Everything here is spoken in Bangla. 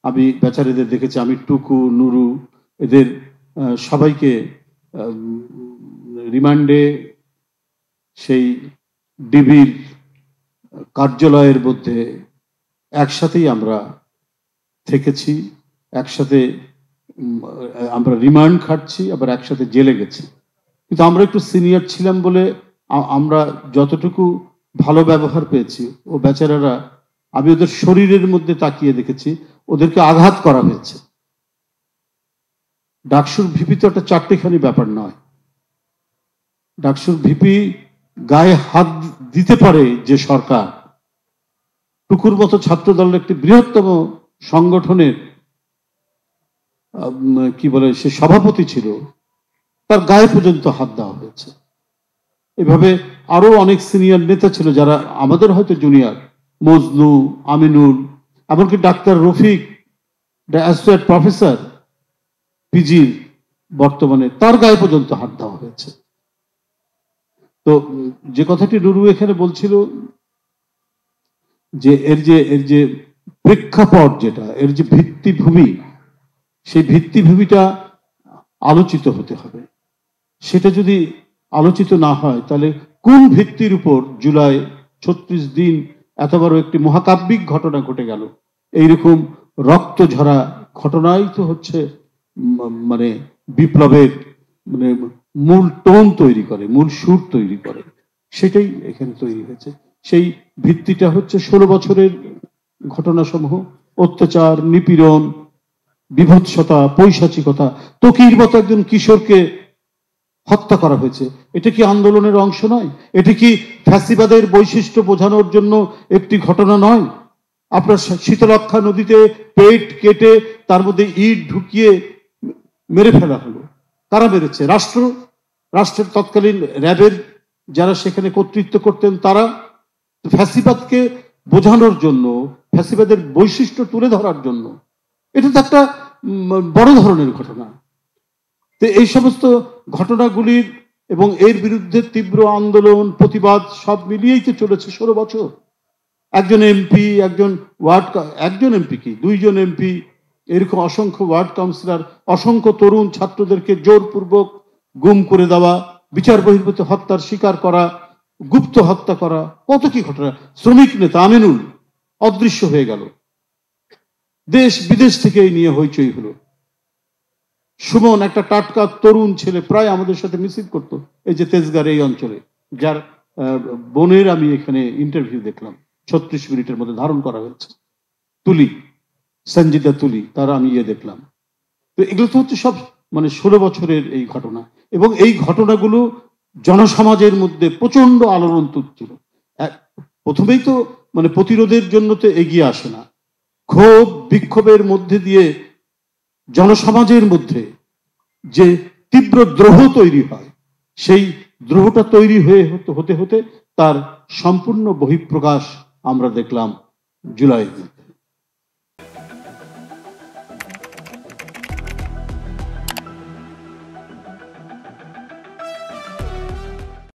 আমি বেচারাদের দেখেছি, আমি টুকু, নুরু, এদের সবাইকে রিমান্ডে সেই ডিবির কার্যালয়ের মধ্যে একসাথেই আমরা থেকেছি, একসাথে আমরা রিমান্ড খাটছি, আবার একসাথে জেলে গেছি। কিন্তু আমরা একটু সিনিয়র ছিলাম বলে আমরা যতটুকু ভালো ব্যবহার পেয়েছি, ও বেচারারা, আমি ওদের শরীরের মধ্যে তাকিয়ে দেখেছি ওদেরকে আঘাত করা হয়েছে। ডাকসুর ভিপি তো একটা চারটেখানি ব্যাপার নয়। ডাকসুর ভিপি গায়ে হাত দিতে পারে যে সরকার, টুকুর মতো ছাত্র দলের একটি বৃহত্তম সংগঠনের কি বলে সে সভাপতি ছিল, তার গায়ে পর্যন্ত হাত দেওয়া হয়েছে। এভাবে আরো অনেক সিনিয়র নেতা ছিল যারা আমাদের হয়তো জুনিয়র, মজনু, আমিনুল, এমনকি ডাক্তার রফিক, অ্যাসোসিয়েট প্রফেসর পিজির বর্তমানে, তার গায়ে পর্যন্ত হাত দেওয়া হয়েছে। তো যে কথাটি নুরু এখানে বলছিল যে এর যে প্রেক্ষাপট, যেটা এর যে ভিত্তিভূমি, সেই ভিত্তিভূমিটা আলোচিত হতে হবে। সেটা যদি আলোচিত না হয় তাহলে কোন ভিত্তির উপর জুলাই 36 দিন এত বড় একটি মহাকাব্যিক ঘটনা ঘটে গেল? এইরকম রক্ত ঝরা ঘটনাই তো হচ্ছে মানে বিপ্লবের মানে মূল টোন তৈরি করে, মূল সুর তৈরি করে। সেটাই এখানে তৈরি হয়েছে। সেই ভিত্তিটা হচ্ছে 16 বছরের ঘটনাসমূহ, অত্যাচার, নিপীড়ন, বিভৎসতা, পৈশাচিকতা। তকির মতো একজন কিশোরকে হত্যা করা হয়েছে। এটা কি আন্দোলনের অংশ নয়? এটা কি ফ্যাসিবাদের বৈশিষ্ট্য বোঝানোর জন্য একটি ঘটনা নয়? আপনার শীতলক্ষা নদীতে পেট কেটে তার মধ্যে ইট ঢুকিয়ে মেরে ফেলা হলো। কারা মেরেছে? রাষ্ট্রের তৎকালীন র্যাবের যারা সেখানে কর্তৃত্ব করতেন তারা। ফ্যাসিবাদকে বোঝানোর জন্য, ফ্যাসিবাদের বৈশিষ্ট্য তুলে ধরার জন্য। এটা তো একটা বড় ধরনের ঘটনা। তো এই সমস্ত ঘটনাগুলির এবং এর বিরুদ্ধে তীব্র আন্দোলন, প্রতিবাদ সব মিলিয়েই তো চলেছে 16 বছর। একজন এমপি, একজন এমপি কি 2জন এমপি, এরকম অসংখ্য ওয়ার্ড কাউন্সিলর, অসংখ্য তরুণ ছাত্রদেরকে জোরপূর্বক গুম করে দেওয়া, বিচার বহির্ভূত হত্যার শিকার করা, গুপ্ত হত্যা করা, কত কি ঘটনা। শ্রমিক নেতা আমিনুল অদৃশ্য হয়ে গেল, দেশ বিদেশ থেকে এই নিয়ে হইচই হলো। সুমন একটা টাটকা তরুণ ছেলে, প্রায় আমাদের সাথে মিছিল করতো এই যে তেজগাঁর এই অঞ্চলে, যার বোনের আমি এখানে ইন্টারভিউ দেখলাম, 36 মিনিটের মধ্যে ধারণ করা হয়েছে। তুলি, সঞ্জিদা তুলি, তার আমি দেখলাম। তো এগুলো তো হচ্ছে সব মানে 16 বছরের এই ঘটনা। এবং এই ঘটনাগুলো জনসমাজের মধ্যে প্রচন্ড আলোড়ন তুলছিল। প্রথমেই তো মানে প্রতিরোধের জন্য তো এগিয়ে আসে না, ক্ষোভ বিক্ষোভের মধ্যে দিয়ে জনসমাজের মধ্যে যে তীব্র দ্রোহ তৈরি হয়, সেই দ্রোহটা তৈরি হতে হতে তার সম্পূর্ণ বহিঃপ্রকাশ আমরা দেখলাম জুলাইয়ের মধ্যে।